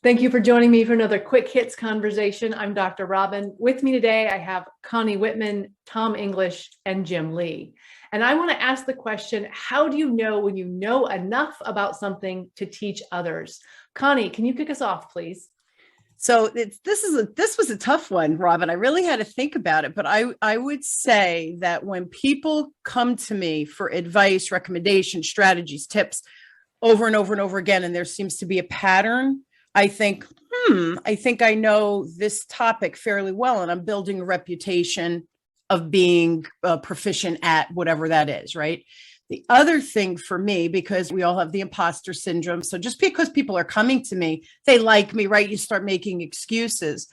Thank you for joining me for another Quick Hits conversation. I'm Dr. Robyn. With me today, I have Connie Whitman, Tom English, and Jim Lee. And I want to ask the question, how do you know when you know enough about something to teach others? Connie, can you kick us off, please? So this was a tough one, Robyn. I really had to think about it, but I would say that when people come to me for advice, recommendations, strategies, tips over and over and over again, and there seems to be a pattern, I think, I know this topic fairly well, and I'm building a reputation of being proficient at whatever that is, right? The other thing for me, because we all have the imposter syndrome, so just because people are coming to me, they like me, right? You start making excuses.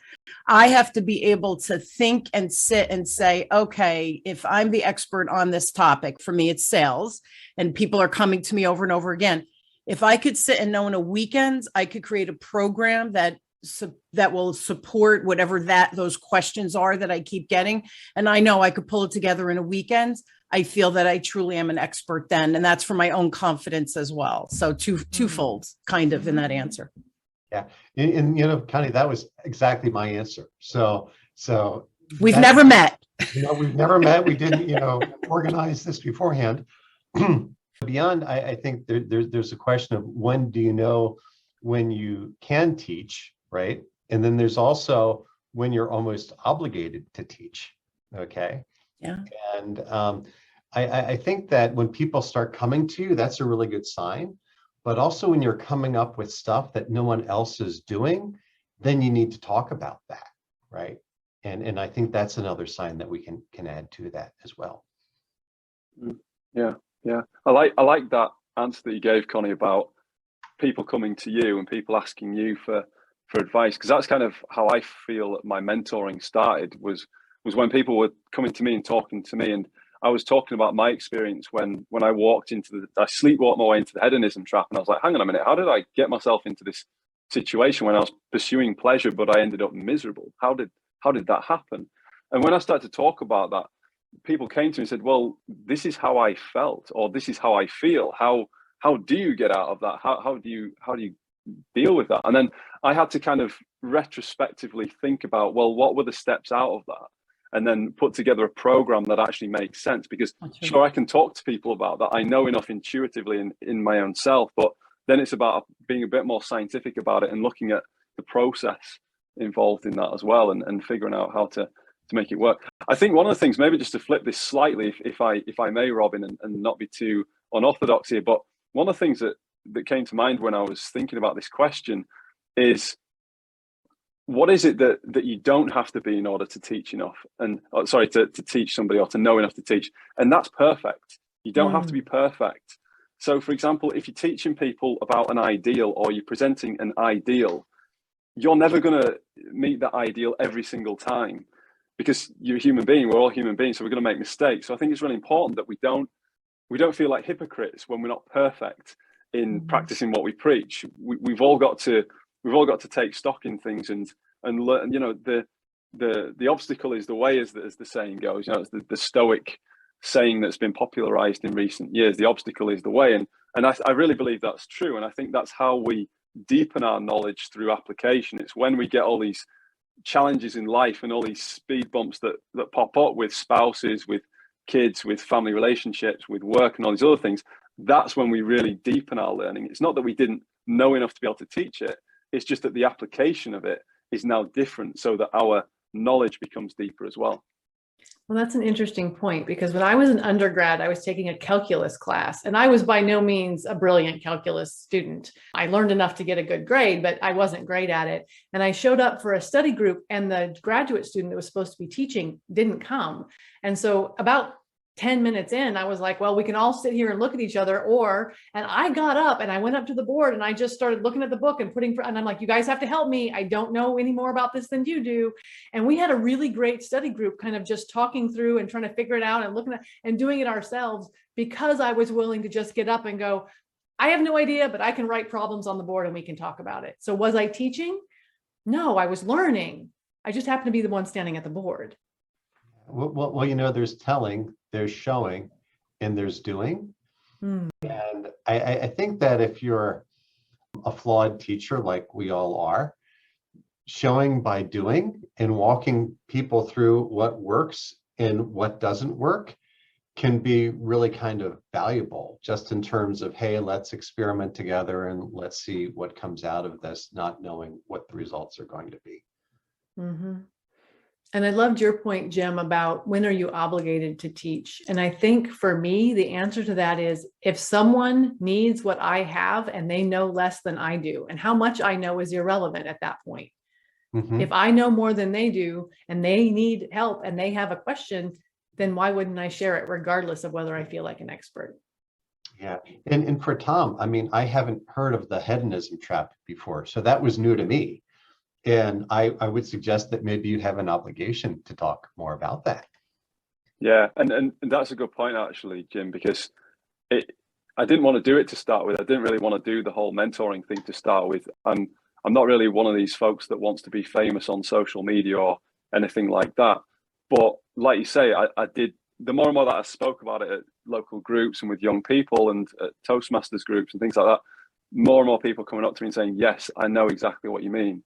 I have to be able to think and sit and say, okay, if I'm the expert on this topic, for me, it's sales, and people are coming to me over and over again. If I could sit and know in a weekend, I could create a program that will support whatever those questions are that I keep getting. And I know I could pull it together in a weekend. I feel that I truly am an expert then. And that's for my own confidence as well. So twofold kind of in that answer. Yeah. And Connie, that was exactly my answer. So we've never met. We've never met. We didn't, organize this beforehand. Beyond, I think there's a question of when do you know when you can teach, right? And then there's also when you're almost obligated to teach, okay? Yeah. And I think that when people start coming to you, that's a really good sign. But also when you're coming up with stuff that no one else is doing, then you need to talk about that, right? And I think that's another sign that we can add to that as well. Yeah. I like that answer that you gave, Connie, about people coming to you and people asking you for advice, because that's kind of how I feel that my mentoring started was when people were coming to me and talking to me, and I was talking about my experience when I walked I sleepwalked my way into the hedonism trap, and I was like, hang on a minute, how did I get myself into this situation when I was pursuing pleasure but I ended up miserable? How did that happen? And when I started to talk about that, people came to me and said, well, this is how I felt, or this is how I feel. How do you get out of that? How do you deal with that? And then I had to kind of retrospectively think about, well, what were the steps out of that? And then put together a program that actually makes sense, because sure, I can talk to people about that. I know enough intuitively in my own self, but then it's about being a bit more scientific about it and looking at the process involved in that as well, and figuring out how to make it work. I think one of the things, maybe just to flip this slightly, if I may, Robyn, and not be too unorthodox here, but one of the things that came to mind when I was thinking about this question is, what is it that you don't have to be in order to teach enough, to teach somebody, or to know enough to teach? And that's perfect. You don't have to be perfect. So for example, if you're teaching people about an ideal, or you're presenting an ideal, you're never going to meet that ideal every single time, because you're a human being. We're all human beings, so we're going to make mistakes. So I think it's really important that we don't feel like hypocrites when we're not perfect in practicing what we preach. We've all got to take stock in things and learn. The obstacle is the way, as the saying goes. It's the Stoic saying that's been popularized in recent years. The obstacle is the way, and I really believe that's true. And I think that's how we deepen our knowledge through application. It's when we get all these challenges in life and all these speed bumps that pop up with spouses, with kids, with family relationships, with work, and all these other things. That's when we really deepen our learning. It's not that we didn't know enough to be able to teach it. It's just that the application of it is now different, so that our knowledge becomes deeper as well. Well, that's an interesting point, because when I was an undergrad, I was taking a calculus class, and I was by no means a brilliant calculus student. I learned enough to get a good grade, but I wasn't great at it. And I showed up for a study group, and the graduate student that was supposed to be teaching didn't come. And so about 10 minutes in, I was like, well, we can all sit here and look at each other, and I got up and I went up to the board and I just started looking at the book and and I'm like, you guys have to help me. I don't know any more about this than you do. And we had a really great study group, kind of just talking through and trying to figure it out and looking at and doing it ourselves, because I was willing to just get up and go, I have no idea, but I can write problems on the board and we can talk about it. So was I teaching? No, I was learning. I just happened to be the one standing at the board. Well, there's telling, there's showing, and there's doing. And I think that if you're a flawed teacher like we all are, showing by doing and walking people through what works and what doesn't work can be really kind of valuable, just in terms of, hey, let's experiment together and let's see what comes out of this, not knowing what the results are going to be. Mm-hmm. And I loved your point, Jim, about when are you obligated to teach? And I think for me, the answer to that is if someone needs what I have and they know less than I do, and how much I know is irrelevant at that point. Mm-hmm. If I know more than they do and they need help and they have a question, then why wouldn't I share it regardless of whether I feel like an expert? Yeah. And for Tom, I mean, I haven't heard of the hedonism trap before, so that was new to me. And I would suggest that maybe you have an obligation to talk more about that. Yeah, and that's a good point, actually, Jim, because I didn't want to do it to start with. I didn't really want to do the whole mentoring thing to start with. I'm not really one of these folks that wants to be famous on social media or anything like that. But like you say, I did, the more and more that I spoke about it at local groups and with young people and at Toastmasters groups and things like that, more and more people coming up to me and saying, yes, I know exactly what you mean.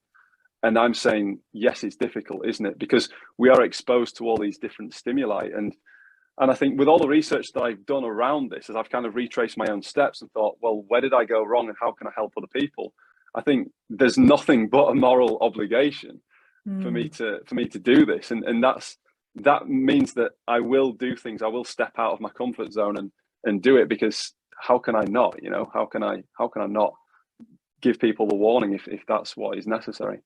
And I'm saying, yes, it's difficult, isn't it? Because we are exposed to all these different stimuli. And I think with all the research that I've done around this, as I've kind of retraced my own steps and thought, well, where did I go wrong and how can I help other people? I think there's nothing but a moral obligation for me to do this. And that means that I will do things. I will step out of my comfort zone and do it, because how can I not, how can I not give people the warning if that's what is necessary?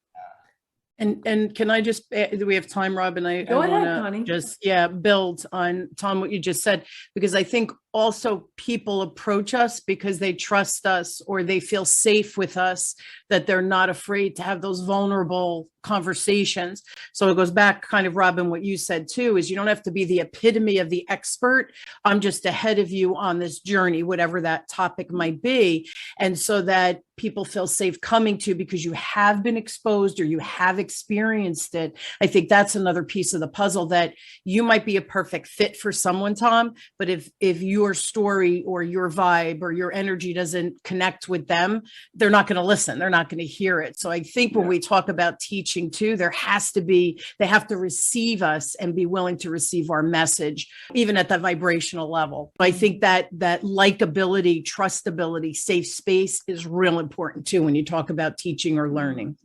And can I just, do we have time, Robyn? Go ahead, wanna Connie. just, build on, Tom, what you just said, because I think also people approach us because they trust us or they feel safe with us, that they're not afraid to have those vulnerable conversations. So it goes back kind of, Robyn, what you said too, is you don't have to be the epitome of the expert. I'm just ahead of you on this journey, whatever that topic might be. And so that people feel safe coming to, because you have been exposed or you have experienced it. I think that's another piece of the puzzle, that you might be a perfect fit for someone, Tom, but if your story or your vibe or your energy doesn't connect with them, they're not going to listen. They're not going to hear it. So I think when we talk about teaching too, they have to receive us and be willing to receive our message, even at the vibrational level. I think that likability, trustability, safe space is real important too when you talk about teaching or learning.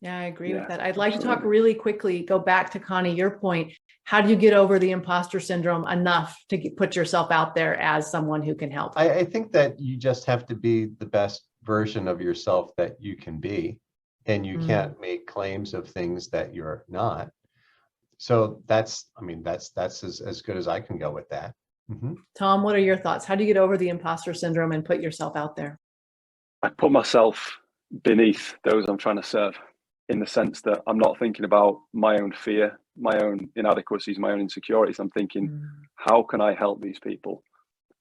Yeah, I agree with that. I'd like to talk really quickly, go back to Connie, your point. How do you get over the imposter syndrome enough to put yourself out there as someone who can help? I think that you just have to be the best version of yourself that you can be, and you can't make claims of things that you're not. So that's as good as I can go with that. Mm-hmm. Tom, what are your thoughts? How do you get over the imposter syndrome and put yourself out there? I put myself beneath those I'm trying to serve, in the sense that I'm not thinking about my own fear, my own inadequacies, my own insecurities. I'm thinking, how can I help these people?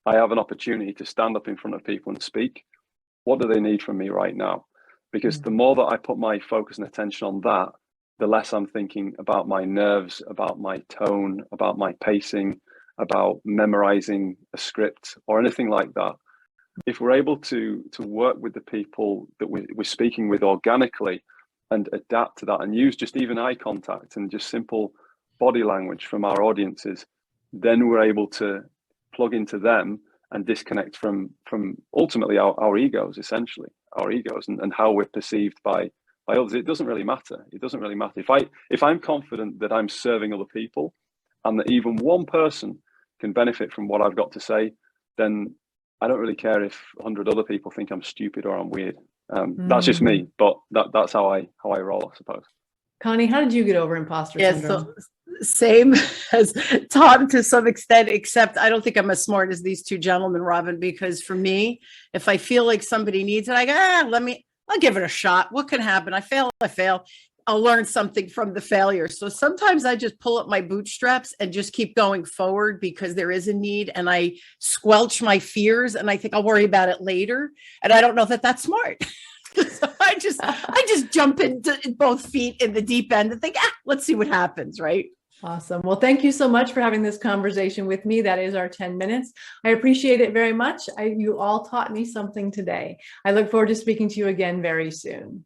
I have an opportunity to stand up in front of people and speak. What do they need from me right now? Because the more that I put my focus and attention on that, the less I'm thinking about my nerves, about my tone, about my pacing, about memorizing a script or anything like that. If we're able to work with the people that we're speaking with organically and adapt to that and use just even eye contact and just simple body language from our audiences, then we're able to plug into them and disconnect from ultimately our egos, essentially, our egos and how we're perceived by others. It doesn't really matter. It doesn't really matter. If I'm confident that I'm serving other people and that even one person can benefit from what I've got to say, then I don't really care if 100 other people think I'm stupid or I'm weird. That's just me, but that's how I roll, I suppose. Connie, how did you get over imposter syndrome? So same as Tom to some extent, except I don't think I'm as smart as these two gentlemen, Robyn, because for me, if I feel like somebody needs it, I go, I'll give it a shot. What can happen? I fail. I'll learn something from the failure. So sometimes I just pull up my bootstraps and just keep going forward because there is a need, and I squelch my fears and I think I'll worry about it later. And I don't know that that's smart. So I just jump into both feet in the deep end and think, let's see what happens, right? Awesome. Well, thank you so much for having this conversation with me. That is our 10 minutes. I appreciate it very much. You all taught me something today. I look forward to speaking to you again very soon.